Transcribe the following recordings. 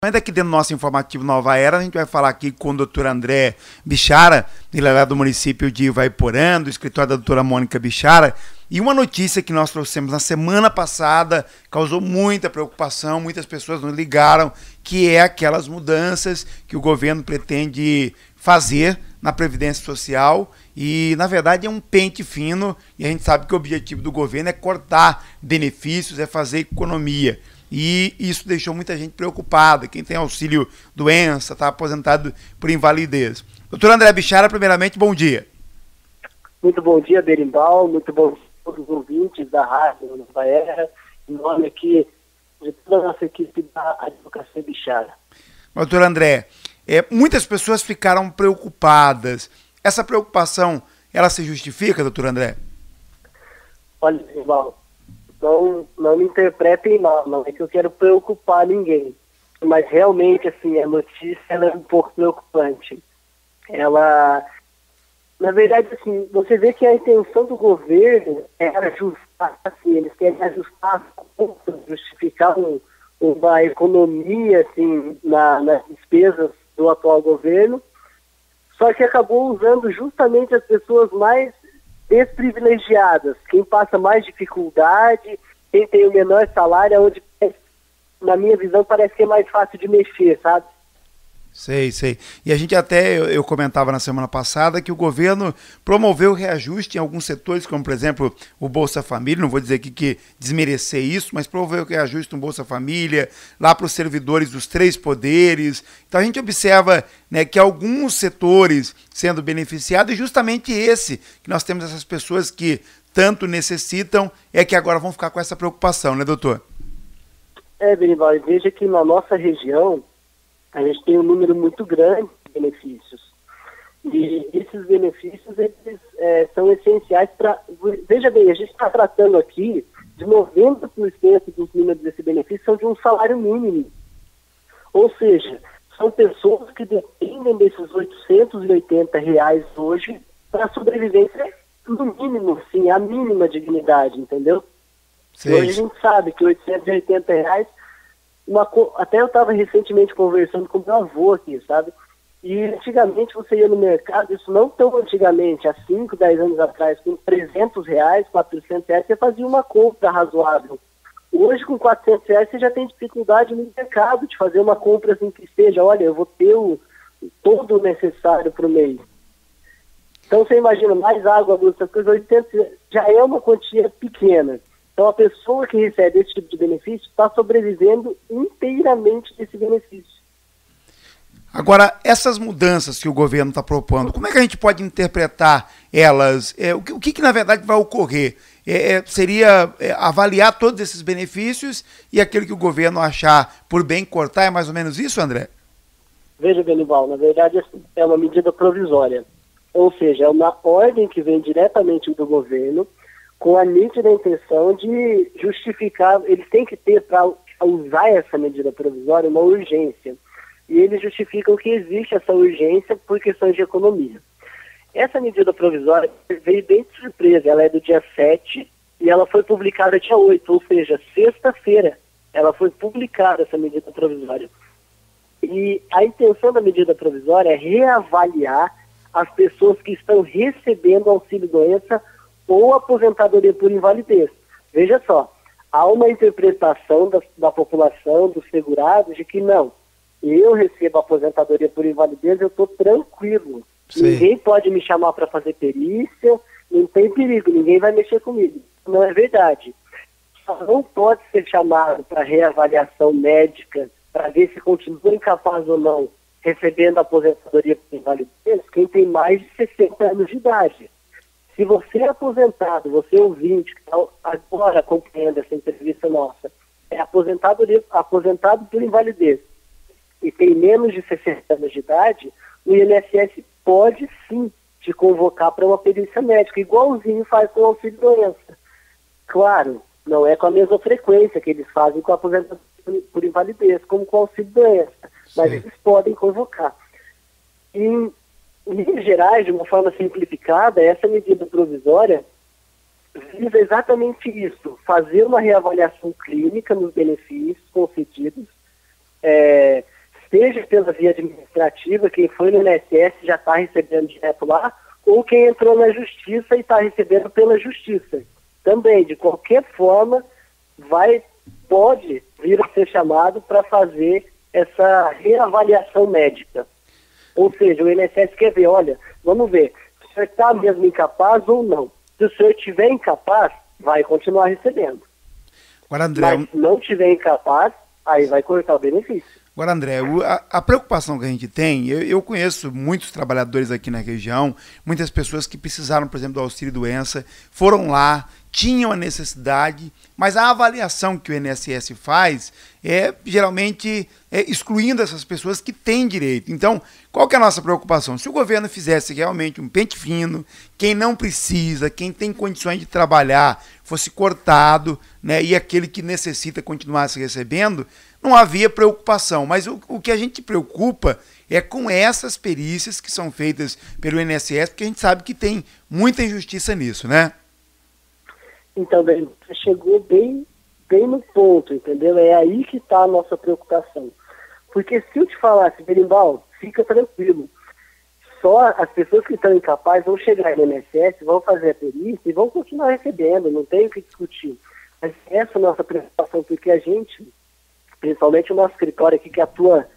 Ainda aqui dentro do nosso informativo Nova Era, a gente vai falar aqui com o doutor André Bichara, ele é lá do município de Ivaiporã, do escritório da doutora Mônica Bichara, e uma notícia que nós trouxemos na semana passada causou muita preocupação, muitas pessoas nos ligaram, que é aquelas mudanças que o governo pretende fazer na Previdência Social e, na verdade, é um pente fino e a gente sabe que o objetivo do governo é cortar benefícios, é fazer economia. E isso deixou muita gente preocupada. Quem tem auxílio doença, está aposentado por invalidez. Doutor André Bichara, primeiramente, bom dia. Muito bom dia, Berimbau. Muito bom dia a todos os ouvintes da Rádio Nova Era. Em nome aqui de toda a nossa equipe da Advocacia Bichara. Doutor André, muitas pessoas ficaram preocupadas. Essa preocupação, ela se justifica, doutor André? Olha, Berimbau, não me interpretem mal, não é que eu quero preocupar ninguém, mas realmente, assim, a notícia ela é um pouco preocupante. Ela, na verdade, assim, você vê que a intenção do governo é ajustar, assim, eles querem ajustar as contas, justificar uma economia, assim, nas despesas do atual governo, só que acabou usando justamente as pessoas mais desprivilegiadas, quem passa mais dificuldade, quem tem o menor salário, onde, na minha visão, parece que é mais fácil de mexer, sabe? Sei. E a gente até, eu comentava na semana passada que o governo promoveu o reajuste em alguns setores, como, por exemplo, o Bolsa Família, não vou dizer aqui que desmerecer isso, mas promoveu o reajuste no Bolsa Família, lá para os servidores dos 3 poderes. Então a gente observa, né, que alguns setores sendo beneficiados, e justamente esse, que nós temos essas pessoas que tanto necessitam, é que agora vão ficar com essa preocupação, né, doutor? Berimbau, veja que na nossa região, a gente tem um número muito grande de benefícios. E esses benefícios, eles são essenciais para... Veja bem, a gente está tratando aqui de 90% dos números desse benefício são de um salário mínimo. Ou seja, são pessoas que dependem desses R$880 hoje para a sobrevivência no mínimo, sim, a mínima dignidade, entendeu? Sim. Hoje a gente sabe que R$880... Até eu estava recentemente conversando com meu avô aqui, sabe? E antigamente você ia no mercado, isso não tão antigamente, há 5, 10 anos atrás, com R$300, R$400, você fazia uma compra razoável. Hoje, com R$400, você já tem dificuldade no mercado de fazer uma compra assim que seja, olha, eu vou ter todo o necessário para o mês. Então você imagina, mais água, luz, essas coisas, 800 já é uma quantia pequena. Então, a pessoa que recebe esse tipo de benefício está sobrevivendo inteiramente desse benefício. Agora, essas mudanças que o governo está propondo, como é que a gente pode interpretar elas? O que na verdade vai ocorrer? Seria avaliar todos esses benefícios e aquilo que o governo achar por bem cortar, é mais ou menos isso, André? Veja, Benival, na verdade é uma medida provisória. Ou seja, é uma ordem que vem diretamente do governo, com a nítida intenção de justificar, eles têm que ter, para usar essa medida provisória, uma urgência. E eles justificam que existe essa urgência por questões de economia. Essa medida provisória veio bem de surpresa, ela é do dia 7 e ela foi publicada dia 8, ou seja, sexta-feira ela foi publicada, essa medida provisória. E a intenção da medida provisória é reavaliar as pessoas que estão recebendo auxílio-doença ou aposentadoria por invalidez. Veja só, há uma interpretação da população, dos segurados, de que não, eu recebo aposentadoria por invalidez, eu estou tranquilo. Sim. Ninguém pode me chamar para fazer perícia, não tem perigo, ninguém vai mexer comigo. Não é verdade. Só não pode ser chamado para reavaliação médica, para ver se continua incapaz ou não, recebendo aposentadoria por invalidez, quem tem mais de 60 anos de idade. Se você é aposentado, você ouvinte, que está agora acompanhando essa entrevista nossa, é aposentado por invalidez e tem menos de 60 anos de idade, o INSS pode sim te convocar para uma perícia médica, igualzinho faz com o auxílio-doença. Claro, não é com a mesma frequência que eles fazem com a aposentadoria por invalidez, como com o auxílio-doença, mas eles podem convocar. Em linhas gerais, de uma forma simplificada, essa medida provisória visa exatamente isso, fazer uma reavaliação clínica nos benefícios concedidos, seja pela via administrativa, quem foi no INSS já está recebendo direto lá, ou quem entrou na justiça e está recebendo pela justiça. Também, de qualquer forma, pode vir a ser chamado para fazer essa reavaliação médica. Ou seja, o INSS quer ver, olha, vamos ver, se o senhor está mesmo incapaz ou não. Se o senhor estiver incapaz, vai continuar recebendo. Agora, André, mas se não estiver incapaz, aí vai cortar o benefício. Agora, André, a preocupação que a gente tem, eu conheço muitos trabalhadores aqui na região, muitas pessoas que precisaram, por exemplo, do auxílio-doença, foram lá, tinham a necessidade, mas a avaliação que o INSS faz é geralmente excluindo essas pessoas que têm direito. Então, qual que é a nossa preocupação? Se o governo fizesse realmente um pente fino, quem não precisa, quem tem condições de trabalhar, fosse cortado, né, e aquele que necessita continuasse recebendo, não havia preocupação. Mas o que a gente preocupa é com essas perícias que são feitas pelo INSS, porque a gente sabe que tem muita injustiça nisso, né? Então, bem, você chegou bem no ponto, entendeu? É aí que está a nossa preocupação. Porque se eu te falasse, Berimbau, fica tranquilo. Só as pessoas que estão incapazes vão chegar no INSS, vão fazer a perícia e vão continuar recebendo, não tem o que discutir. Mas essa é a nossa preocupação, porque a gente, principalmente o nosso escritório aqui, que atua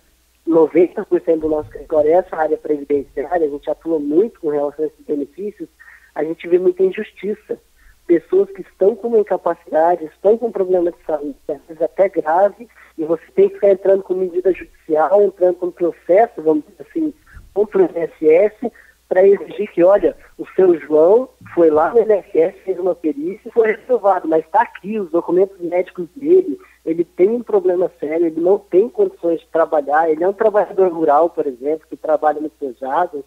90% do nosso escritório, essa área previdenciária, a gente atua muito com relação a esses benefícios, a gente vê muita injustiça. Pessoas que estão com uma incapacidade, estão com um problema de saúde, às vezes até grave, e você tem que ficar entrando com medida judicial, entrando com processo, vamos dizer assim, contra o INSS, para exigir que, olha, o seu João foi lá no INSS, fez uma perícia e foi reprovado, mas está aqui os documentos médicos dele, ele tem um problema sério, ele não tem condições de trabalhar, ele é um trabalhador rural, por exemplo, que trabalha no pesado,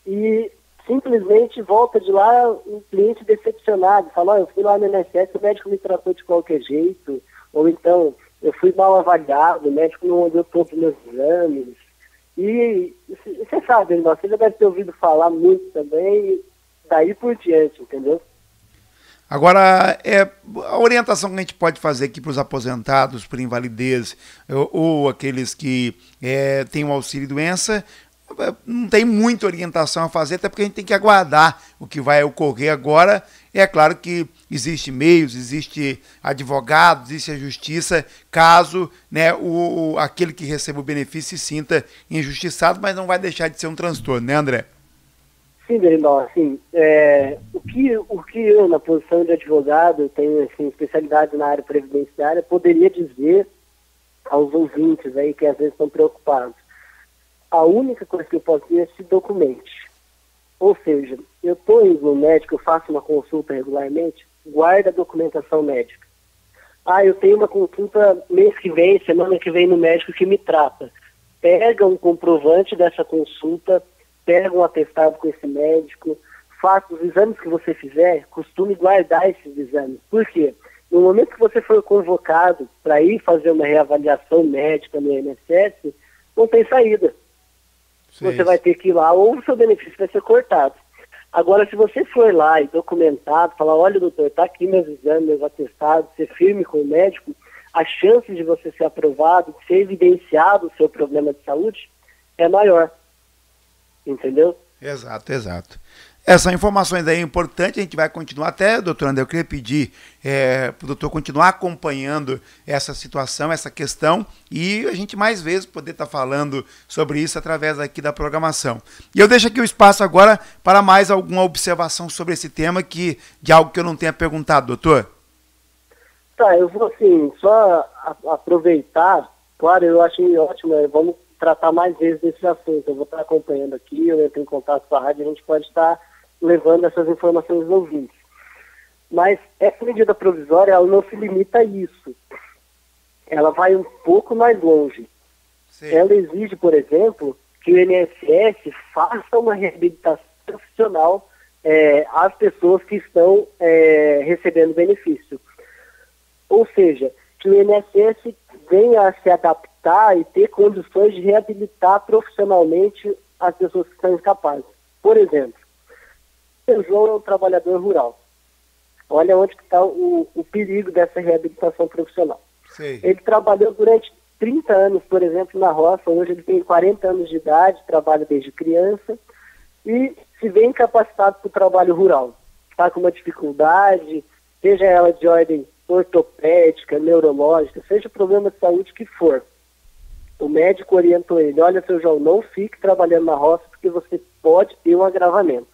e simplesmente volta de lá um cliente decepcionado, fala, eu fui lá no INSS, o médico me tratou de qualquer jeito, ou então, eu fui mal avaliado, o médico não olhou todos os meus exames. E você sabe, você já deve ter ouvido falar muito também, daí por diante, entendeu? Agora, a orientação que a gente pode fazer aqui para os aposentados por invalidez ou aqueles que têm o auxílio-doença, não tem muita orientação a fazer, até porque a gente tem que aguardar o que vai ocorrer agora. É claro que existe meios, existe advogados, existe a justiça, caso, né, aquele que receba o benefício se sinta injustiçado, mas não vai deixar de ser um transtorno, né, André? Sim, Berimbau, assim, o que eu, na posição de advogado, tenho assim, especialidade na área previdenciária, poderia dizer aos ouvintes aí que às vezes estão preocupados. A única coisa que eu posso dizer é se documente. Ou seja, eu estou indo no médico, eu faço uma consulta regularmente, guarda a documentação médica. Eu tenho uma consulta mês que vem, semana que vem no médico que me trata. Pega um comprovante dessa consulta, pega um atestado com esse médico, faça os exames que você fizer, costume guardar esses exames. Por quê? No momento que você for convocado para ir fazer uma reavaliação médica no INSS, não tem saída. Você vai ter que ir lá ou o seu benefício vai ser cortado. Agora, se você for lá e documentado, falar, olha, doutor, está aqui meus exames, meus atestados, ser firme com o médico, a chance de você ser aprovado, de ser evidenciado o seu problema de saúde, é maior. Entendeu? Exato, exato. Essas informações aí é importante, a gente vai continuar, até, doutor André, eu queria pedir para o doutor continuar acompanhando essa situação, essa questão, e a gente mais vezes poder estar falando sobre isso através aqui da programação. E eu deixo aqui o espaço agora para mais alguma observação sobre esse tema, de algo que eu não tenha perguntado, doutor. Tá, eu vou assim, só aproveitar, claro, eu achei ótimo, vamos tratar mais vezes desse assunto, eu vou estar acompanhando aqui, eu entro em contato com a rádio, a gente pode estar levando essas informações aos ouvintes. Mas essa medida provisória, ela não se limita a isso. Ela vai um pouco mais longe. Sim. Ela exige, por exemplo, que o INSS faça uma reabilitação profissional às pessoas que estão recebendo benefício. Ou seja, que o INSS venha a se adaptar e ter condições de reabilitar profissionalmente as pessoas que estão incapazes. Por exemplo, o João é um trabalhador rural. Olha onde está o perigo dessa reabilitação profissional. Sim. Ele trabalhou durante 30 anos, por exemplo, na roça. Hoje ele tem 40 anos de idade, trabalha desde criança e se vê incapacitado para o trabalho rural. Está com uma dificuldade, seja ela de ordem ortopédica, neurológica, seja problema de saúde que for. O médico orientou ele: olha, seu João, não fique trabalhando na roça porque você pode ter um agravamento.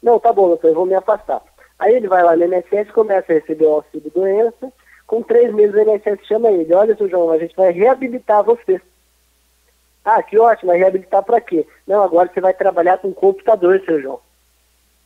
Não, tá bom, doutor, eu vou me afastar. Aí ele vai lá no INSS, começa a receber o auxílio-doença. Com 3 meses o INSS chama ele: olha, seu João, a gente vai reabilitar você. Ah, que ótimo, vai reabilitar para quê? Não, agora você vai trabalhar com computador, seu João.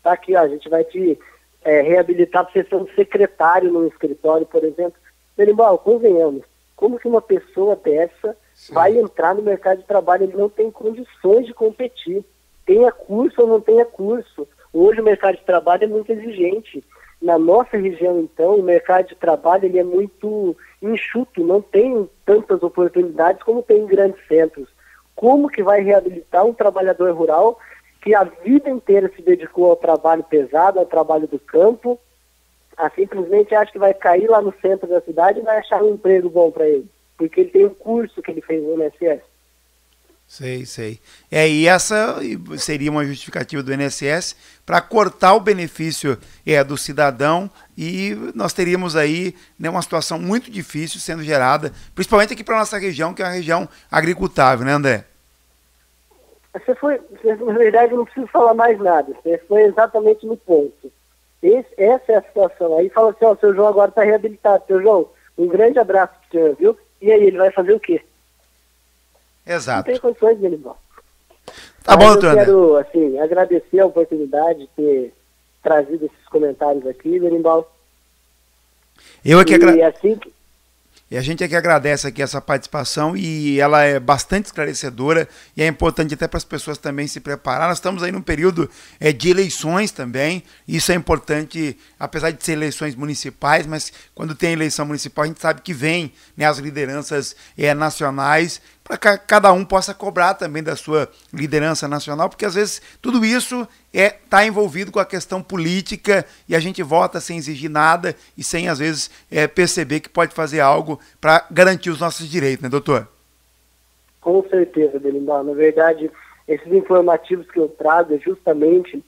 Tá aqui, ó, a gente vai te reabilitar para você ser um secretário num escritório, por exemplo. Berimbau, convenhamos, como que uma pessoa dessa vai entrar no mercado de trabalho? Ele não tem condições de competir. Tenha curso ou não tenha curso. Hoje o mercado de trabalho é muito exigente. Na nossa região, então, o mercado de trabalho ele é muito enxuto, não tem tantas oportunidades como tem em grandes centros. Como que vai reabilitar um trabalhador rural que a vida inteira se dedicou ao trabalho pesado, ao trabalho do campo, simplesmente acha que vai cair lá no centro da cidade e vai achar um emprego bom para ele, porque ele tem um curso que ele fez no INSS. Sei. E essa seria uma justificativa do INSS para cortar o benefício do cidadão, e nós teríamos aí, né, uma situação muito difícil sendo gerada, principalmente aqui para a nossa região, que é uma região agricultável, né, André? Na verdade, eu não preciso falar mais nada. Você foi exatamente no ponto. Essa é a situação. Aí fala assim: ó, seu João agora está reabilitado. Seu João, um grande abraço para o senhor, viu? E aí, ele vai fazer o quê? Exato. Não tem condições dele, não. Tá bom, doutor André. Eu quero, agradecer a oportunidade de ter trazido esses comentários aqui, Berimbau. Eu aqui E a gente é que agradece aqui essa participação, e ela é bastante esclarecedora, e é importante até para as pessoas também se preparar. Nós estamos aí num período de eleições também. Isso é importante, apesar de ser eleições municipais, mas quando tem eleição municipal a gente sabe que vem, né, as lideranças nacionais, para que cada um possa cobrar também da sua liderança nacional, porque às vezes tudo isso está envolvido com a questão política, e a gente vota sem exigir nada e sem, às vezes, perceber que pode fazer algo para garantir os nossos direitos, né, doutor? Com certeza, Berimbau. Na verdade, esses informativos que eu trago é justamente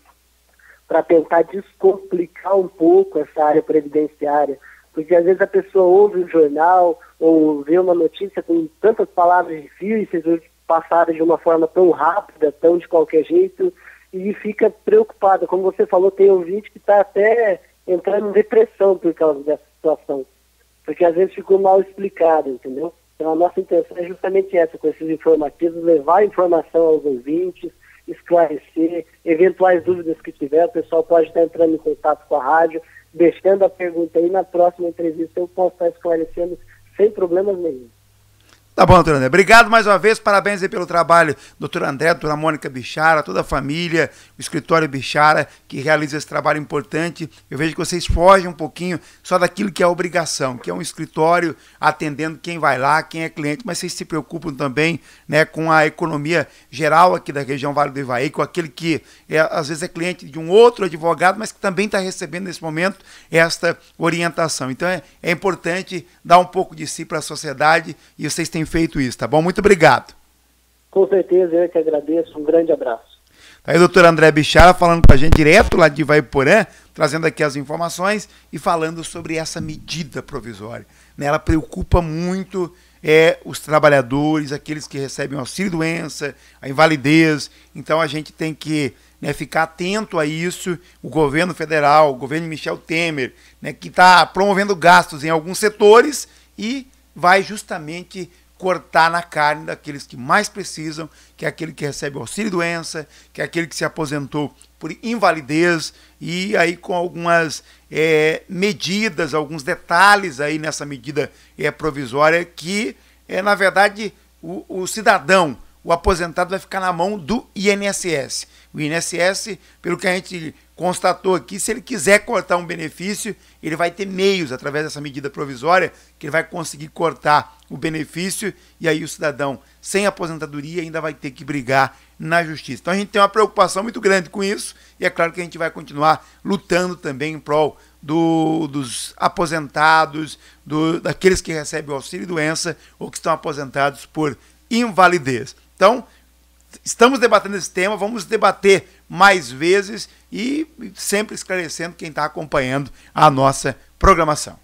para tentar descomplicar um pouco essa área previdenciária, porque às vezes a pessoa ouve um jornal ou vê uma notícia com tantas palavras difíceis, passadas de uma forma tão rápida, tão de qualquer jeito, e fica preocupada. Como você falou, tem ouvinte que está até entrando em depressão por causa dessa situação, porque às vezes ficou mal explicado, entendeu? Então a nossa intenção é justamente essa, com esses informativos, levar informação aos ouvintes, esclarecer, eventuais dúvidas que tiver, o pessoal pode estar entrando em contato com a rádio, deixando a pergunta aí, na próxima entrevista eu posso estar esclarecendo sem problemas nenhum. Tá bom, doutor André. Obrigado mais uma vez, parabéns aí pelo trabalho, doutor André, doutora Mônica Bichara, toda a família, o escritório Bichara, que realiza esse trabalho importante. Eu vejo que vocês fogem um pouquinho só daquilo que é obrigação, que é um escritório atendendo quem vai lá, quem é cliente, mas vocês se preocupam também, né, com a economia geral aqui da região Vale do Ivaí, com aquele que às vezes é cliente de um outro advogado, mas que também está recebendo nesse momento esta orientação. Então é importante dar um pouco de si para a sociedade, e vocês têm feito isso, tá bom? Muito obrigado. Com certeza, eu que agradeço. Um grande abraço. Tá aí o doutor André Bichara falando com a gente direto lá de Ivaiporã, trazendo aqui as informações e falando sobre essa medida provisória. Ela preocupa muito os trabalhadores, aqueles que recebem auxílio-doença, a invalidez. Então a gente tem que ficar atento a isso. O governo federal, o governo de Michel Temer, que está promovendo gastos em alguns setores e vai justamente cortar na carne daqueles que mais precisam, que é aquele que recebe auxílio-doença, que é aquele que se aposentou por invalidez, e aí com algumas medidas, alguns detalhes aí nessa medida provisória que, na verdade, o cidadão, o aposentado vai ficar na mão do INSS. O INSS, pelo que a gente constatou aqui, se ele quiser cortar um benefício, ele vai ter meios, através dessa medida provisória, que ele vai conseguir cortar o benefício, e aí o cidadão sem aposentadoria ainda vai ter que brigar na justiça. Então a gente tem uma preocupação muito grande com isso, e é claro que a gente vai continuar lutando também em prol dos aposentados, daqueles que recebem o auxílio-doença ou que estão aposentados por invalidez. Então, estamos debatendo esse tema, vamos debater mais vezes e sempre esclarecendo quem está acompanhando a nossa programação.